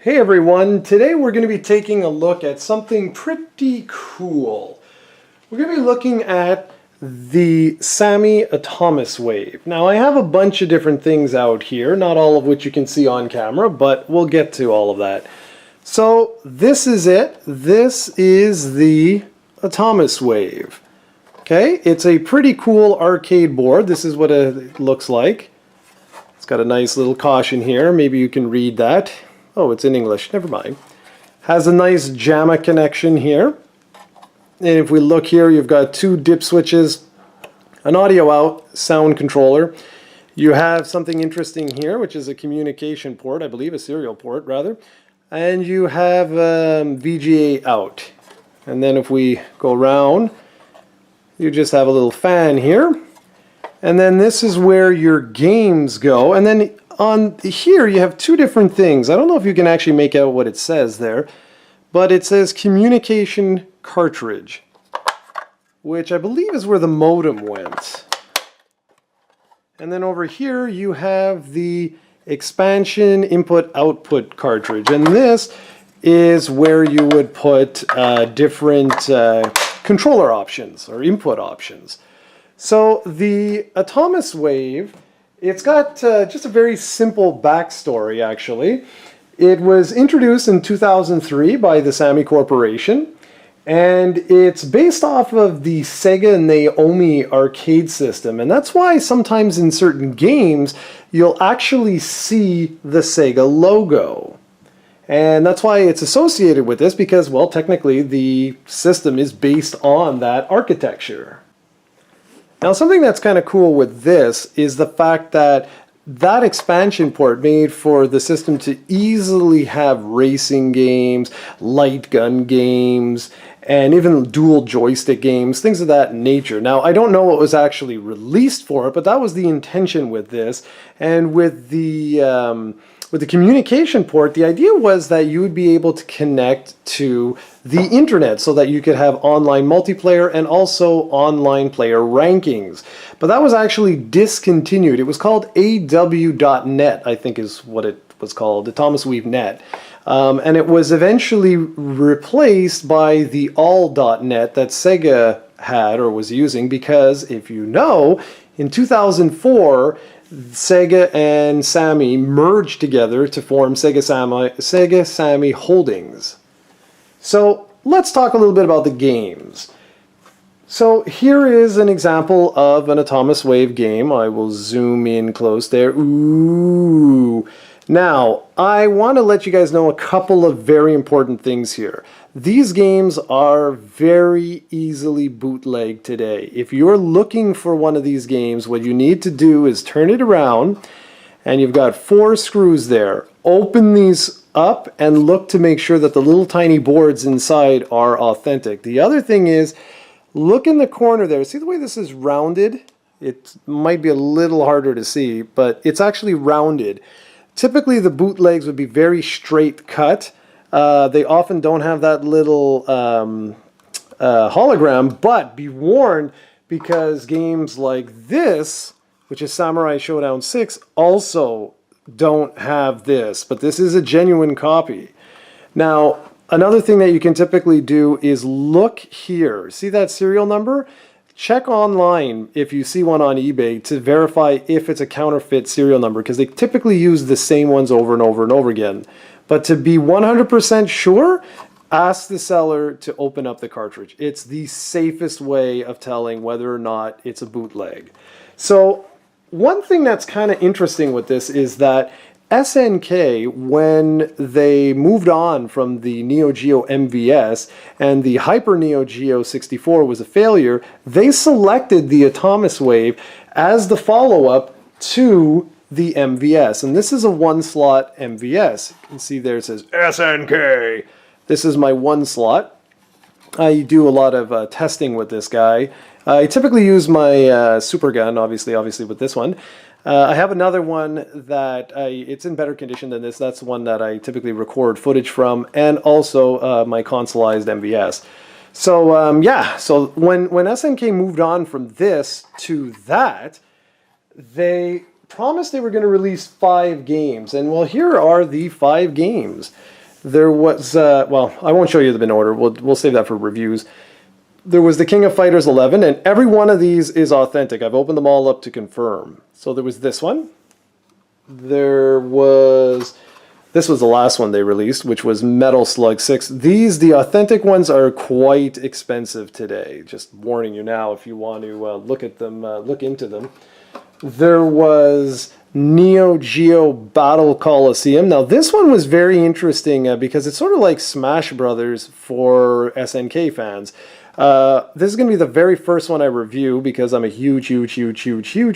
Hey everyone, today we're going to be taking a look at something pretty cool. We're going to be looking at the Sammy Atomiswave. Now I have a bunch of different things out here, not all of which you can see on camera, but we'll get to all of that. So this is it. This is the Atomiswave. Okay, it's a pretty cool arcade board. This is what it looks like. It's got a nice little caution here. Maybe you can read that. Oh, it's in English. Never mind. Has a nice JAMA connection here. And if we look here, you've got two dip switches, an audio out, sound controller. You have something interesting here, which is a communication port, I believe, a serial port, rather. And you have VGA out. And then if we go around, you just have a little fan here. And then this is where your games go. And then on here you have two different things. I don't know if you can actually make out what it says there, but it says communication cartridge, which I believe is where the modem went. And then over here you have the expansion input-output cartridge, and this is where you would put different controller options or input options. So the Atomiswave, it's got just a very simple backstory, actually. It was introduced in 2003 by the Sammy Corporation, and it's based off of the Sega Naomi arcade system, and that's why sometimes in certain games you'll actually see the Sega logo. And that's why it's associated with this, because, well, technically the system is based on that architecture. Now, something that's kind of cool with this is the fact that that expansion port made for the system to easily have racing games, light gun games, and even dual joystick games, things of that nature. Now, I don't know what was actually released for it, but that was the intention with this. And with the communication port, the idea was that you would be able to connect to the internet so that you could have online multiplayer and also online player rankings. But that was actually discontinued. It was called AW.net, I think is what it was called, Atomiswave Net. And it was eventually replaced by the All.net that Sega had or was using, because if you know, in 2004, Sega and Sammy merged together to form Sega Sammy Holdings. So let's talk a little bit about the games. So here is an example of an Atomiswave game. I will zoom in close there. Ooh. Now, I want to let you guys know a couple of very important things here. These games are very easily bootlegged today. If you're looking for one of these games, what you need to do is turn it around, and you've got 4 screws there. Open these up and look to make sure that the little tiny boards inside are authentic. The other thing is, look in the corner there. See the way this is rounded? It might be a little harder to see, but it's actually rounded. Typically the bootlegs would be very straight cut. They often don't have that little hologram, but be warned, because games like this, which is Samurai Showdown 6, also don't have this, but this is a genuine copy. Now, another thing that you can typically do is look here. See that serial number? Check online if you see one on eBay to verify if it's a counterfeit serial number, because they typically use the same ones over and over and over again. But to be 100% sure, ask the seller to open up the cartridge. It's the safest way of telling whether or not it's a bootleg. So one thing that's kind of interesting with this is that SNK, when they moved on from the Neo Geo MVS and the Hyper Neo Geo 64 was a failure, they selected the Atomiswave as the follow-up to the MVS. And this is a 1-slot MVS. You can see there it says SNK. This is my 1-slot. I do a lot of testing with this guy. I typically use my super gun, obviously with this one. I have another one that it's in better condition than this. That's the one that I typically record footage from, and also my consoleized MVS. So yeah, so when SNK moved on from this to that, they promised they were going to release 5 games, and well, here are the 5 games. There was, well, I won't show you them in order, we'll save that for reviews. There was the King of Fighters 11, and every one of these is authentic. I've opened them all up to confirm. So there was this one. There was... This was the last one they released, which was Metal Slug 6. These, the authentic ones, are quite expensive today. Just warning you now if you want to look at them, look into them. There was Geo Battle Colosseum. Now this one was very interesting because it's sort of like Smash Brothers for SNK fans. This is going to be the very first one I review because I'm a huge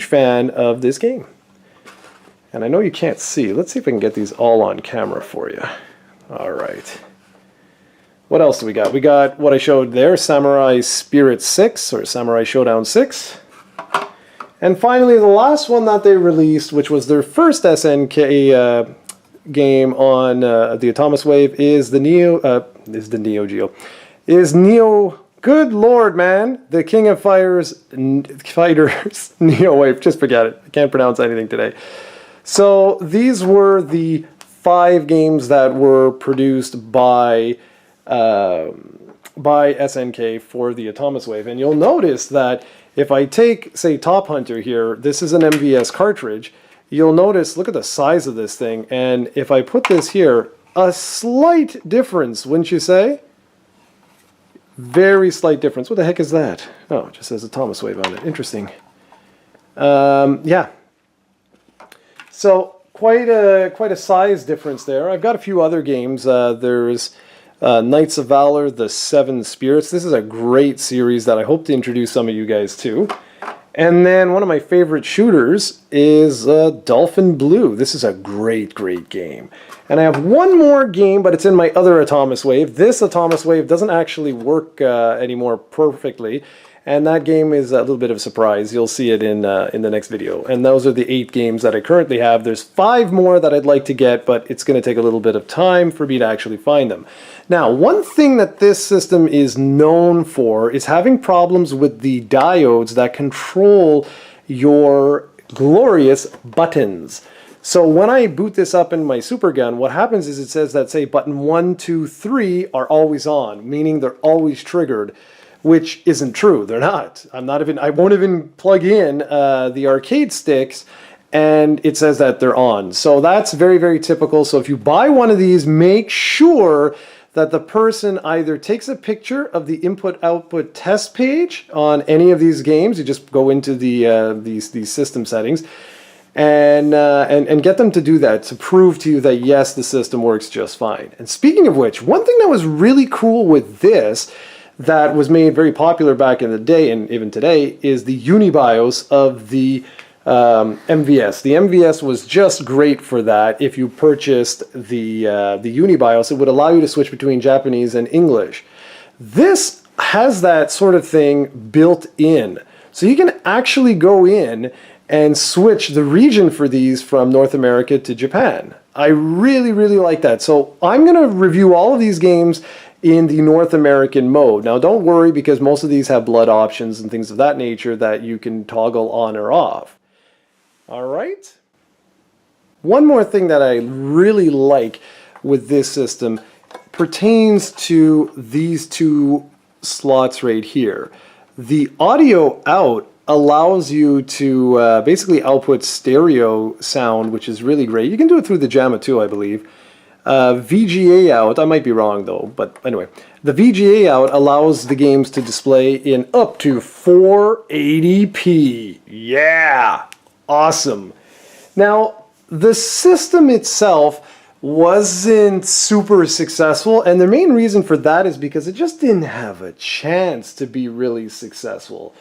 fan of this game. And I know you can't see. Let's see if I can get these all on camera for you. All right. What else do we got? We got what I showed there, Samurai Spirit 6, or Samurai Showdown 6. And finally, the last one that they released, which was their first SNK game on the Atomiswave, is the Neo. Good Lord, man! The King of Fighters Neo-Wave. Just forget it. I can't pronounce anything today. So these were the 5 games that were produced by SNK for the Atomiswave. And you'll notice that if I take, say, Top Hunter here, this is an MVS cartridge, you'll notice, look at the size of this thing, and if I put this here, a slight difference, wouldn't you say? Very slight difference. What the heck is that? Oh, it just says Atomiswave on it. Interesting. Yeah. So quite a size difference there. I've got a few other games. There's Knights of Valour, The Seven Spirits. This is a great series that I hope to introduce some of you guys to. And then one of my favorite shooters is Dolphin Blue. This is a great game. And I have one more game, but it's in my other Atomiswave. This Atomiswave doesn't actually work anymore perfectly. And that game is a little bit of a surprise. You'll see it in the next video. And those are the 8 games that I currently have. There's 5 more that I'd like to get, but it's going to take a little bit of time for me to actually find them. Now, one thing that this system is known for is having problems with the diodes that control your glorious buttons. So when I boot this up in my Supergun, what happens is it says that, say, button 1, 2, 3 are always on, meaning they're always triggered. Which isn't true. They're not. I won't even plug in the arcade sticks and it says that they're on. So that's very typical. So if you buy one of these, make sure that the person either takes a picture of the input-output test page on any of these games. You just go into these system settings and get them to do that to prove to you that yes, the system works just fine. And speaking of which, one thing that was really cool with this that was made very popular back in the day and even today is the Unibios of the MVS. The MVS was just great for that. If you purchased the Unibios, it would allow you to switch between Japanese and English. This has that sort of thing built in. So you can actually go in and switch the region for these from North America to Japan. I really like that. So I'm going to review all of these games in the North American mode. Now don't worry because most of these have blood options and things of that nature that you can toggle on or off. Alright? One more thing that I really like with this system pertains to these 2 slots right here. The audio out allows you to basically output stereo sound, which is really great. You can do it through the JAMA too, I believe. VGA out, I might be wrong though, but anyway. The VGA out allows the games to display in up to 480p. Yeah! Awesome. Now, the system itself wasn't super successful, and the main reason for that is because it just didn't have a chance to be really successful.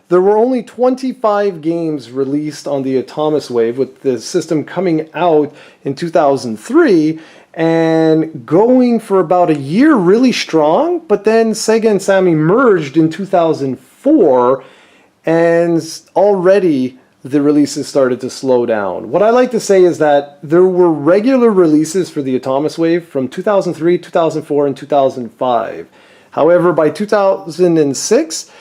There were only 25 games released on the Atomiswave, with the system coming out in 2003 and going for about a year really strong, but then Sega and Sammy merged in 2004 and already the releases started to slow down. What I like to say is that there were regular releases for the Atomiswave from 2003, 2004, and 2005. However, by 2006,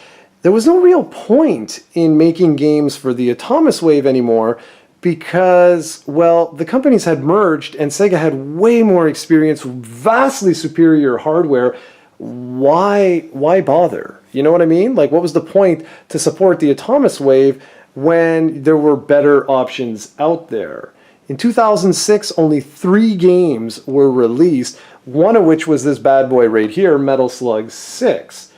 there was no real point in making games for the Atomiswave anymore because, well, the companies had merged and Sega had way more experience, vastly superior hardware. Why bother? You know what I mean? Like, what was the point to support the Atomiswave when there were better options out there? In 2006, only 3 games were released, one of which was this bad boy right here, Metal Slug 6.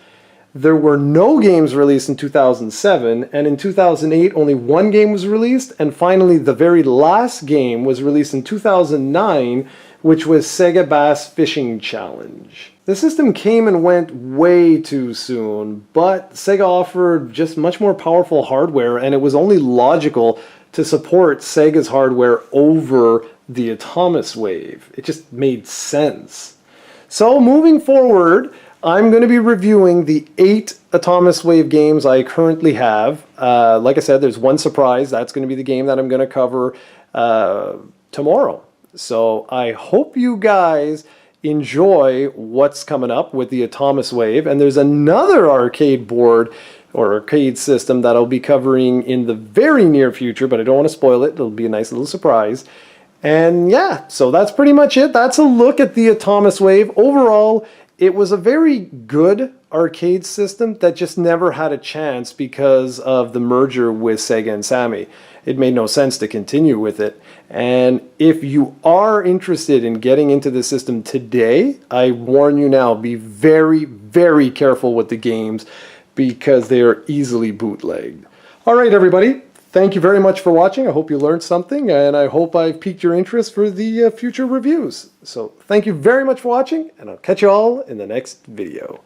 There were no games released in 2007, and in 2008 only 1 game was released, and finally the very last game was released in 2009, which was Sega Bass Fishing Challenge. The system came and went way too soon, but Sega offered just much more powerful hardware, and it was only logical to support Sega's hardware over the Atomiswave. It just made sense. So moving forward, I'm going to be reviewing the 8 Atomiswave games I currently have. Like I said, there's one surprise. That's going to be the game that I'm going to cover tomorrow. So I hope you guys enjoy what's coming up with the Atomiswave. And there's another arcade board or arcade system that I'll be covering in the very near future, but I don't want to spoil it. It'll be a nice little surprise. And yeah, so that's pretty much it. That's a look at the Atomiswave. Overall, it was a very good arcade system that just never had a chance because of the merger with Sega and Sammy. It made no sense to continue with it. And if you are interested in getting into the system today, I warn you now, be very, very careful with the games because they are easily bootlegged. All right, everybody. Thank you very much for watching. I hope you learned something, and I hope I've piqued your interest for the future reviews. So thank you very much for watching, and I'll catch you all in the next video.